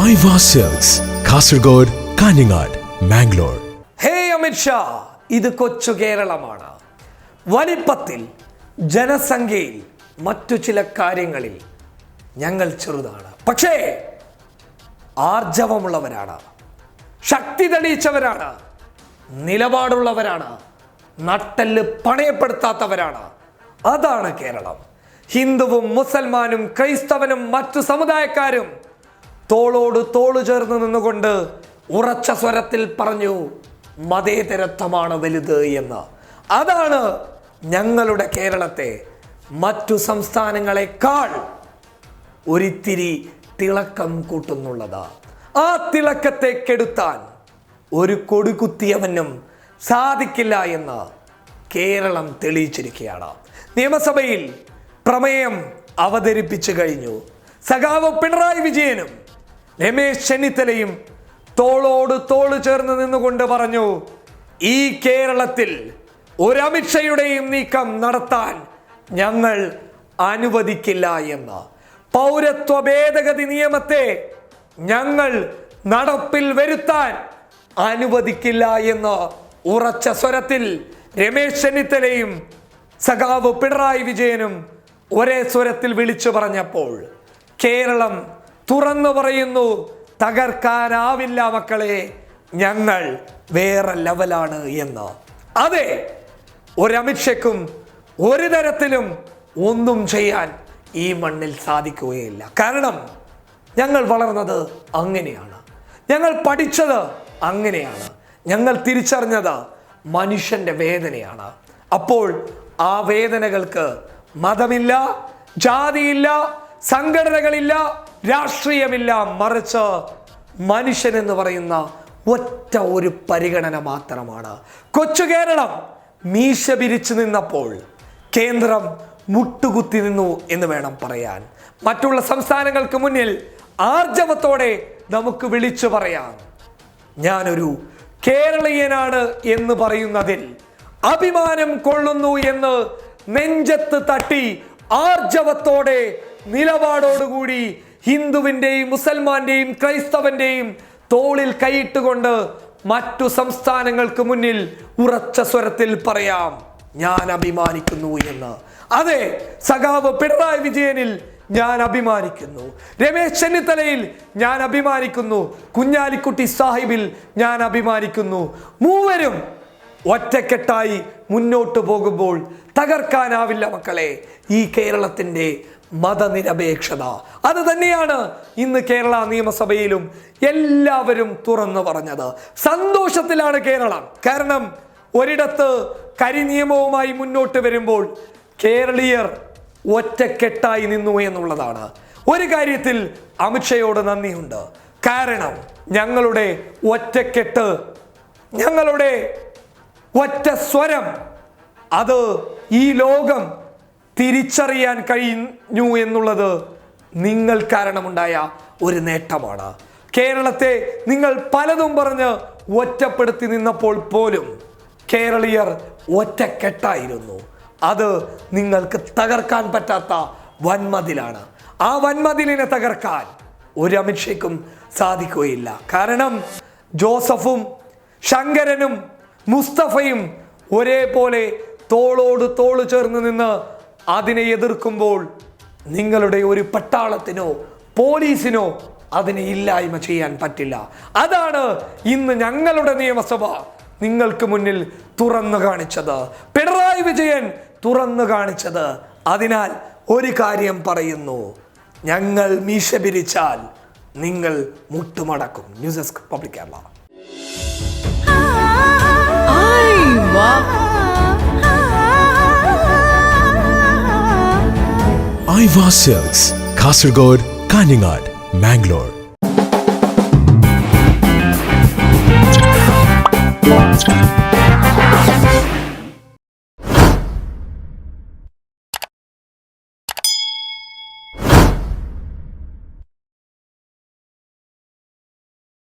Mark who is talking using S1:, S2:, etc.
S1: Aiwa silks, Kasaragod, Kanhangad, Mangalore.
S2: Hey Amit Shah, ഇത് കൊച്ചു കേരളമാണ്. വലിപ്പത്തിൽ, ജനസംഖ്യയിൽ, മറ്റു ചില കാര്യങ്ങളിൽ ഞങ്ങൾ ചെറുതാണ്. പക്ഷേ ആർജവമുള്ളവരാണ്, ശക്തി തെളിയിച്ചവരാണ്, നിലപാടുള്ളവരാണ്, നട്ടെല്ല് പണയപ്പെടുത്താത്തവരാണ്. അതാണ് കേരളം. ഹിന്ദുവും മുസൽമാനും ക്രൈസ്തവനും മറ്റു സമുദായക്കാരും തോളോട് തോളു ചേർന്ന് നിന്നുകൊണ്ട് ഉറച്ച സ്വരത്തിൽ പറഞ്ഞു മതേതരത്വമാണ് വലുത് എന്ന്. അതാണ് ഞങ്ങളുടെ കേരളത്തെ മറ്റു സംസ്ഥാനങ്ങളെക്കാൾ ഒരിത്തിരി തിളക്കം കൂട്ടുന്നുള്ളത്. ആ തിളക്കത്തെ കെടുത്താൻ ഒരു കൊടികുത്തിയവനും സാധിക്കില്ല എന്ന് കേരളം തെളിയിച്ചിരിക്കുകയാണ്. നിയമസഭയിൽ പ്രമേയം അവതരിപ്പിച്ചു കഴിഞ്ഞു. സഖാവ് പിണറായി വിജയനും രമേശ് ചെന്നിത്തലയും തോളോട് തോള് ചേർന്ന് നിന്നുകൊണ്ട് പറഞ്ഞു, ഈ കേരളത്തിൽ ഒരു അമിത്ഷായുടെയും നീക്കം നടത്താൻ ഞങ്ങൾ അനുവദിക്കില്ല എന്ന്. പൗരത്വ ഭേദഗതി നിയമത്തെ ഞങ്ങൾ നടപ്പിൽ വരുത്താൻ അനുവദിക്കില്ല എന്ന് ഉറച്ച സ്വരത്തിൽ രമേശ് ചെന്നിത്തലയും സഖാവ് പിണറായി വിജയനും ഒരേ സ്വരത്തിൽ വിളിച്ചു പറഞ്ഞപ്പോൾ കേരളം തുറന്നു പറയുന്നു, തകർക്കാനാവില്ല മക്കളെ, ഞങ്ങൾ വേറെ ലെവലാണ് എന്ന്. അതെ, ഒരു അമിത്ഷയ്ക്കും ഒരു തരത്തിലും ഒന്നും ചെയ്യാൻ ഈ മണ്ണിൽ സാധിക്കുകയില്ല. കാരണം ഞങ്ങൾ വളർന്നത് അങ്ങനെയാണ്, ഞങ്ങൾ പഠിച്ചത് അങ്ങനെയാണ്, ഞങ്ങൾ തിരിച്ചറിഞ്ഞത് മനുഷ്യന്റെ വേദനയാണ്. അപ്പോൾ ആ വേദനകൾക്ക് മതമില്ല, ജാതിയില്ല, സംഘടനകളില്ല, രാഷ്ട്രീയമില്ല. മറിച്ച് മനുഷ്യൻ എന്ന് പറയുന്ന ഒറ്റ ഒരു പരിഗണന മാത്രമാണ്. കൊച്ചു കേരളം മീശ പിരിച്ചു നിന്നപ്പോൾ കേന്ദ്രം മുട്ടുകുത്തി നിന്നു എന്ന് വേണം പറയാൻ. മറ്റുള്ള സംസ്ഥാനങ്ങൾക്ക് മുന്നിൽ ആർജവത്തോടെ നമുക്ക് വിളിച്ചു പറയാം, ഞാനൊരു കേരളീയനാണ് എന്ന് പറയുന്നതിൽ അഭിമാനം കൊള്ളുന്നു എന്ന് നെഞ്ചത്ത് തട്ടി ആർജവത്തോടെ നിലപാടോടുകൂടി ഹിന്ദുവിൻ്റെയും മുസൽമാന്റെയും ക്രൈസ്തവന്റെയും തോളിൽ കൈയിട്ടുകൊണ്ട് മറ്റു സംസ്ഥാനങ്ങൾക്ക് മുന്നിൽ ഉറച്ച സ്വരത്തിൽ പറയാം, ഞാൻ അഭിമാനിക്കുന്നു എന്ന്. അതെ, സഖാവ് പിണറായി വിജയനിൽ ഞാൻ അഭിമാനിക്കുന്നു, രമേശ് ചെന്നിത്തലയിൽ ഞാൻ അഭിമാനിക്കുന്നു, കുഞ്ഞാലിക്കുട്ടി സാഹിബിൽ ഞാൻ അഭിമാനിക്കുന്നു. മൂവരും ഒറ്റക്കെട്ടായി മുന്നോട്ട് പോകുമ്പോൾ തകർക്കാനാവില്ല മക്കളെ ഈ കേരളത്തിൻ്റെ മതനിരപേക്ഷത. അത് തന്നെയാണ് ഇന്ന് കേരള നിയമസഭയിലും എല്ലാവരും തുറന്നു പറഞ്ഞത്. സന്തോഷത്തിലാണ് കേരളം. കാരണം ഒരിടത്ത് കരിനിയമവുമായി മുന്നോട്ട് വരുമ്പോൾ കേരളീയർ ഒറ്റക്കെട്ടായി നിന്നു എന്നുള്ളതാണ്. ഒരു കാര്യത്തിൽ അമിത്ഷയോട് നന്ദിയുണ്ട്. കാരണം ഞങ്ങളുടെ ഒറ്റക്കെട്ട്, ഞങ്ങളുടെ ഒറ്റ സ്വരം, അത് ഈ ലോകം തിരിച്ചറിയാൻ കഴിഞ്ഞു എന്നുള്ളത് നിങ്ങൾ കാരണമുണ്ടായ ഒരു നേട്ടമാണ്. കേരളത്തെ നിങ്ങൾ പലതും പറഞ്ഞ് ഒറ്റപ്പെടുത്തി നിന്നപ്പോൾ പോലും കേരളീയർ ഒറ്റക്കെട്ടായിരുന്നു. അത് നിങ്ങൾക്ക് തകർക്കാൻ പറ്റാത്ത വൻമതിലാണ്. ആ വൻമതിലിനെ തകർക്കാൻ ഒരു അമിത്ഷയ്ക്കും സാധിക്കുകയില്ല. കാരണം ജോസഫും ശങ്കരനും മുസ്തഫയും ഒരേപോലെ തോളോട് തോള് ചേർന്ന് നിന്ന് അതിനെ എതിർക്കുമ്പോൾ നിങ്ങളുടെ ഒരു പട്ടാളത്തിനോ പോലീസിനോ അതിനെ ഇല്ലായ്മ ചെയ്യാൻ പറ്റില്ല. അതാണ് ഇന്ന് ഞങ്ങളുടെ നിയമസഭ നിങ്ങൾക്ക് മുന്നിൽ തുറന്നു കാണിച്ചത്, പിണറായി വിജയൻ തുറന്നു കാണിച്ചത്. അതിനാൽ ഒരു കാര്യം പറയുന്നു, ഞങ്ങൾ മീശ പിരിച്ചാൽ നിങ്ങൾ മുട്ടുമടക്കും. News desk public Kerala.
S1: Aiwa silks, Kasaragod, Kanhangad, Mangalore.